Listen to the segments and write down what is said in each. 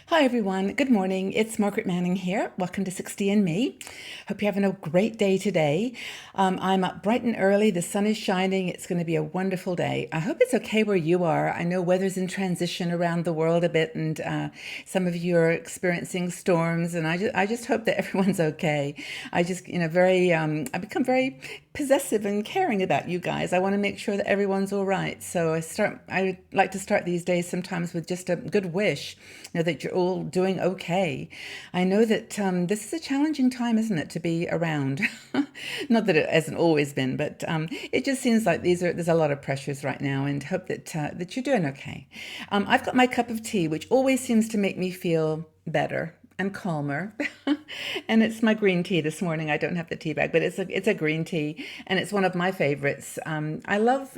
Hi everyone, good morning. It's Margaret Manning here. Welcome to 60 and Me. Hope you're having a great day today. I'm up bright and early. The sun is shining. It's going to be a wonderful day. I hope it's okay where you are. I know weather's in transition around the world a bit, and some of you are experiencing storms. And I just hope that everyone's okay. I just, I become very possessive and caring about you guys. I want to make sure that everyone's all right. So I like to start these days sometimes with just a good wish, that you're all doing okay. I know that this is a challenging time, isn't it, to be around? Not that it hasn't always been, but it just seems like there's a lot of pressures right now, and hope that you're doing okay. I've got my cup of tea, which always seems to make me feel better and calmer. And it's my green tea this morning. I don't have the tea bag, but it's a green tea, and it's one of my favorites. I love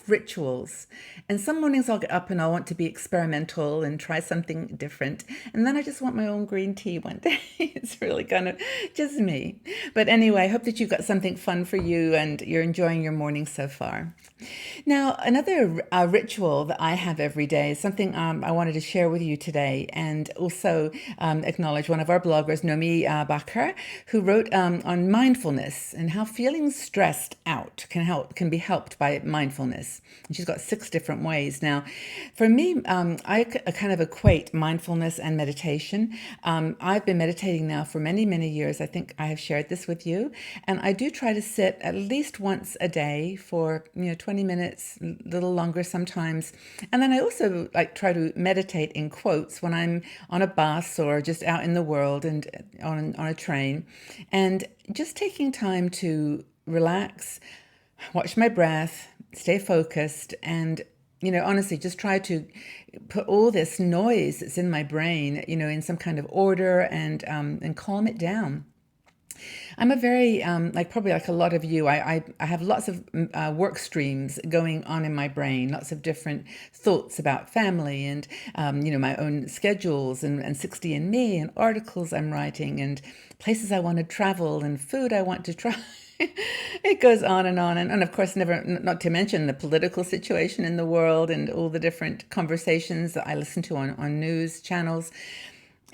rituals. And some mornings I'll get up and I want to be experimental and try something different. And then I just want my own green tea one day. It's really kind of just me. But anyway, I hope that you've got something fun for you and you're enjoying your morning so far. Now, another ritual that I have every day is something I wanted to share with you today, and also acknowledge one of our bloggers, Nomi Bakar, who wrote on mindfulness and how feeling stressed out can be helped by mindfulness. And she's got 6 different ways. Now, for me, I kind of equate mindfulness and meditation. I've been meditating now for many, many years. I think I have shared this with you, and I do try to sit at least once a day for 20 minutes, a little longer sometimes. And then I also try to meditate in quotes when I'm on a bus or just out in the world and on a train, and just taking time to relax, watch my breath, stay focused, and honestly, just try to put all this noise that's in my brain, in some kind of order, and calm it down. I'm a very, probably like a lot of you, I have lots of work streams going on in my brain, lots of different thoughts about family and, my own schedules and 60 and Me and articles I'm writing and places I want to travel and food I want to try. It goes on and on. And of course, never, not to mention the political situation in the world and all the different conversations that I listen to on news channels.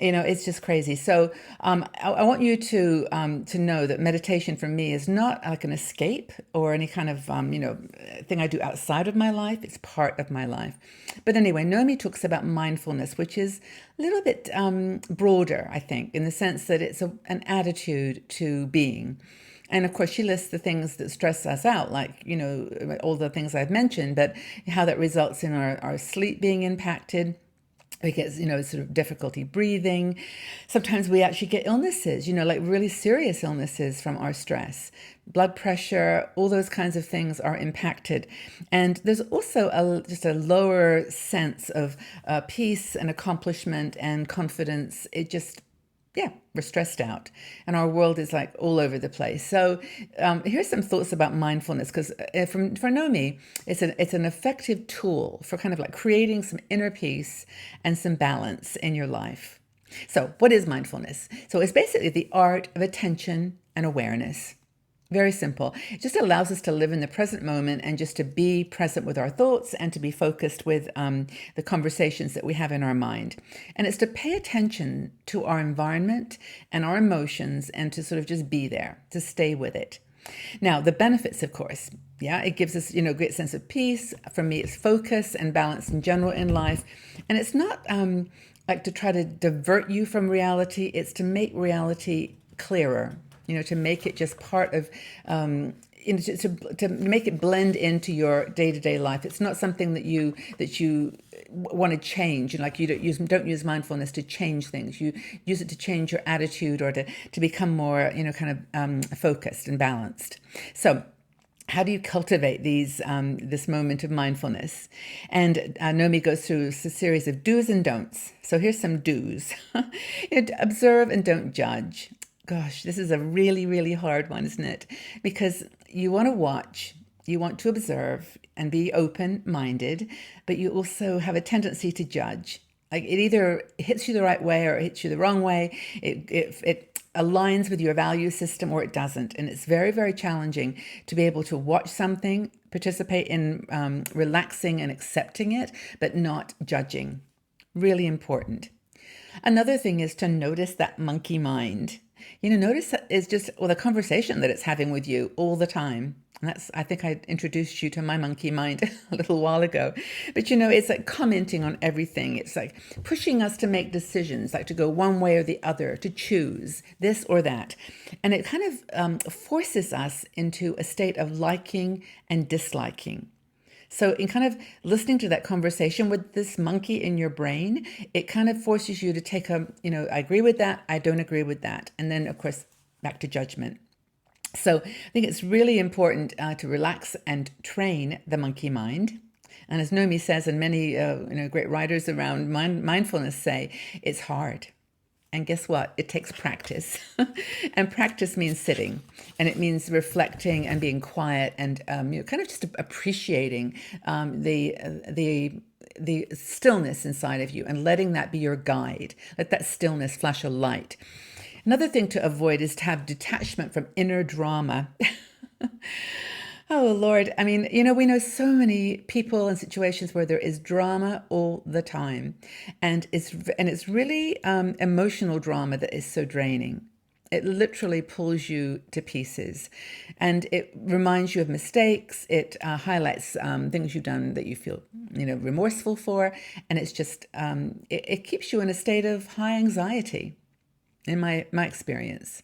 It's just crazy. So I want you to know that meditation for me is not like an escape or any kind of thing I do outside of my life. It's part of my life. But anyway, Nomi talks about mindfulness, which is a little bit broader, I think, in the sense that it's an attitude to being. And of course, she lists the things that stress us out, like, all the things I've mentioned, but how that results in our sleep being impacted. We get, sort of difficulty breathing. Sometimes we actually get illnesses, like really serious illnesses from our stress. Blood pressure, all those kinds of things are impacted. And there's also just a lower sense of peace and accomplishment and confidence. We're stressed out, and our world is like all over the place. So here's some thoughts about mindfulness, because for Nomi, it's an effective tool for kind of like creating some inner peace and some balance in your life. So what is mindfulness? So it's basically the art of attention and awareness. Very simple. It just allows us to live in the present moment and just to be present with our thoughts and to be focused with the conversations that we have in our mind. And it's to pay attention to our environment and our emotions and to sort of just be there, to stay with it. Now, the benefits, of course, it gives us, a great sense of peace. For me, it's focus and balance in general in life. And it's not like to try to divert you from reality. It's to make reality clearer, to make it just part of, to make it blend into your day-to-day life. It's not something that you want to change. Like you don't use mindfulness to change things. You use it to change your attitude or to become more, kind of focused and balanced. So how do you cultivate this moment of mindfulness? And Nomi goes through a series of do's and don'ts. So here's some do's. Observe and don't judge. Gosh, this is a really, really hard one, isn't it? Because you want to watch, you want to observe and be open-minded, but you also have a tendency to judge. Like it either hits you the right way or it hits you the wrong way. It aligns with your value system or it doesn't. And it's very, very challenging to be able to watch something, participate in relaxing and accepting it, but not judging. Really important. Another thing is to notice that monkey mind. Notice that it's just, well, the conversation that it's having with you all the time. And that's, I think I introduced you to my monkey mind a little while ago. But it's like commenting on everything. It's like pushing us to make decisions, like to go one way or the other, to choose this or that. And it kind of forces us into a state of liking and disliking. So in kind of listening to that conversation with this monkey in your brain, it kind of forces you to take I agree with that, I don't agree with that. And then, of course, back to judgment. So I think it's really important to relax and train the monkey mind. And as Nomi says, and many great writers around mindfulness say, it's hard. And guess what? It takes practice. And practice means sitting. And it means reflecting and being quiet and kind of just appreciating the stillness inside of you and letting that be your guide. Let that stillness flash a light. Another thing to avoid is to have detachment from inner drama. Oh, Lord. I mean, we know so many people and situations where there is drama all the time. And it's really emotional drama that is so draining. It literally pulls you to pieces. And it reminds you of mistakes. It highlights things you've done that you feel, remorseful for. And it's just, it keeps you in a state of high anxiety, in my experience.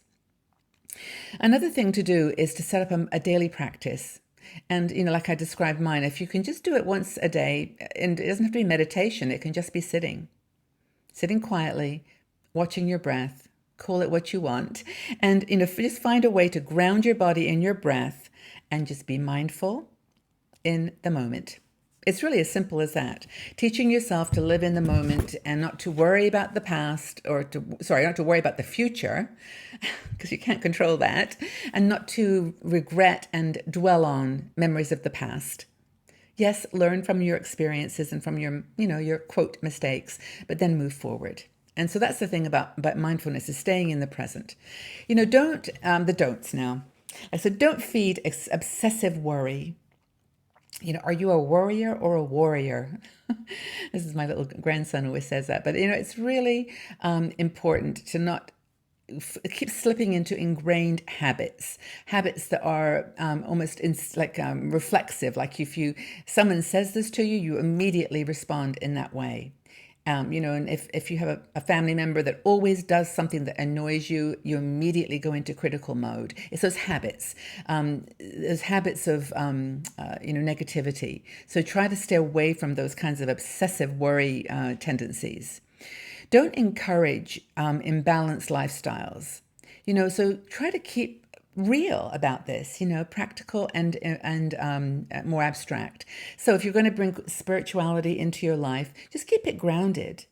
Another thing to do is to set up a daily practice. And, like I described mine, if you can just do it once a day, and it doesn't have to be meditation, it can just be sitting quietly, watching your breath, call it what you want. And, just find a way to ground your body in your breath and just be mindful in the moment. It's really as simple as that. Teaching yourself to live in the moment and not to worry about the past not to worry about the future, because you can't control that, and not to regret and dwell on memories of the past. Yes, learn from your experiences and from your quote mistakes, but then move forward. And so that's the thing about mindfulness, is staying in the present. Don't, the don'ts now. I said, don't feed obsessive worry. Are you a worrier or a warrior? This is my little grandson always says that. But, it's really important to not keep slipping into ingrained habits that are almost reflexive. Like if someone says this to you, you immediately respond in that way. And if you have a family member that always does something that annoys you, you immediately go into critical mode. It's those habits of negativity. So try to stay away from those kinds of obsessive worry tendencies. Don't encourage imbalanced lifestyles. So try to keep real about this, practical and more abstract. So if you're going to bring spirituality into your life, just keep it grounded.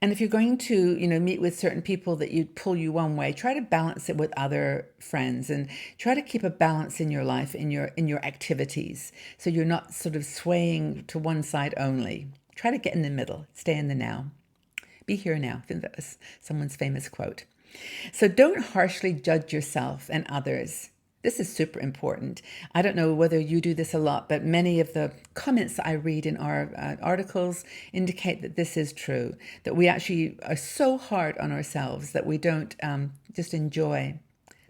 And if you're going to, meet with certain people that you pull you one way, try to balance it with other friends and try to keep a balance in your life, in your activities, so you're not sort of swaying to one side only. Try to get in the middle, stay in the now. Be here now. I think that was someone's famous quote. So don't harshly judge yourself and others. This is super important. I don't know whether you do this a lot, but many of the comments I read in our articles indicate that this is true, that we actually are so hard on ourselves that we don't just enjoy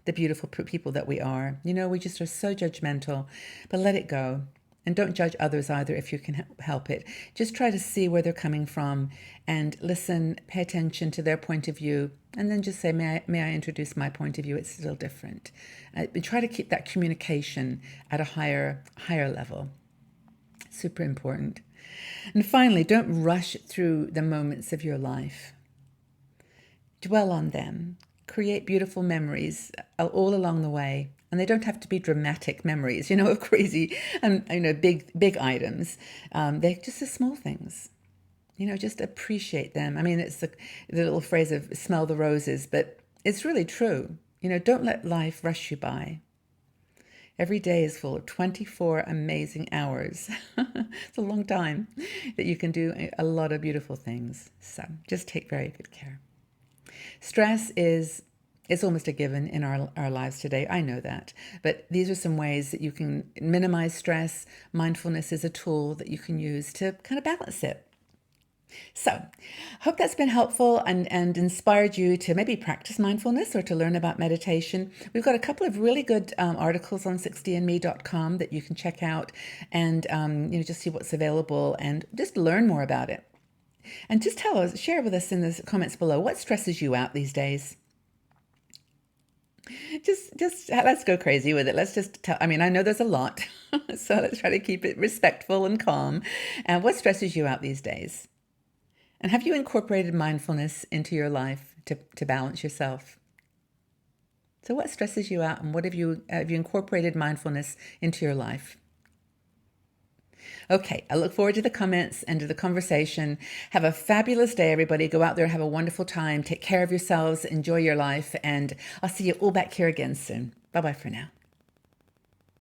the beautiful people that we are. We just are so judgmental, but let it go. And don't judge others either if you can help it. Just try to see where they're coming from and listen, pay attention to their point of view, and then just say, may I introduce my point of view? It's still different. Try to keep that communication at a higher level. Super important. And finally, don't rush through the moments of your life. Dwell on them. Create beautiful memories all along the way. And they don't have to be dramatic memories, of crazy and, big items. They're just the small things. Just appreciate them. I mean, it's the little phrase of smell the roses, but it's really true. Don't let life rush you by. Every day is full of 24 amazing hours. It's a long time that you can do a lot of beautiful things. So just take very good care. Stress it's almost a given in our lives today. I know that. But these are some ways that you can minimize stress. Mindfulness is a tool that you can use to kind of balance it. So, hope that's been helpful and inspired you to maybe practice mindfulness or to learn about meditation. We've got a couple of really good articles on 60andme.com that you can check out and just see what's available and just learn more about it. And just share with us in the comments below what stresses you out these days. Just let's go crazy with it. Let's just tell. I mean, I know there's a lot, so let's try to keep it respectful and calm. And what stresses you out these days? And have you incorporated mindfulness into your life to balance yourself? So what stresses you out and what have you incorporated mindfulness into your life? Okay, I look forward to the comments and to the conversation. Have a fabulous day, everybody. Go out there and have a wonderful time. Take care of yourselves, enjoy your life, and I'll see you all back here again soon. Bye-bye for now.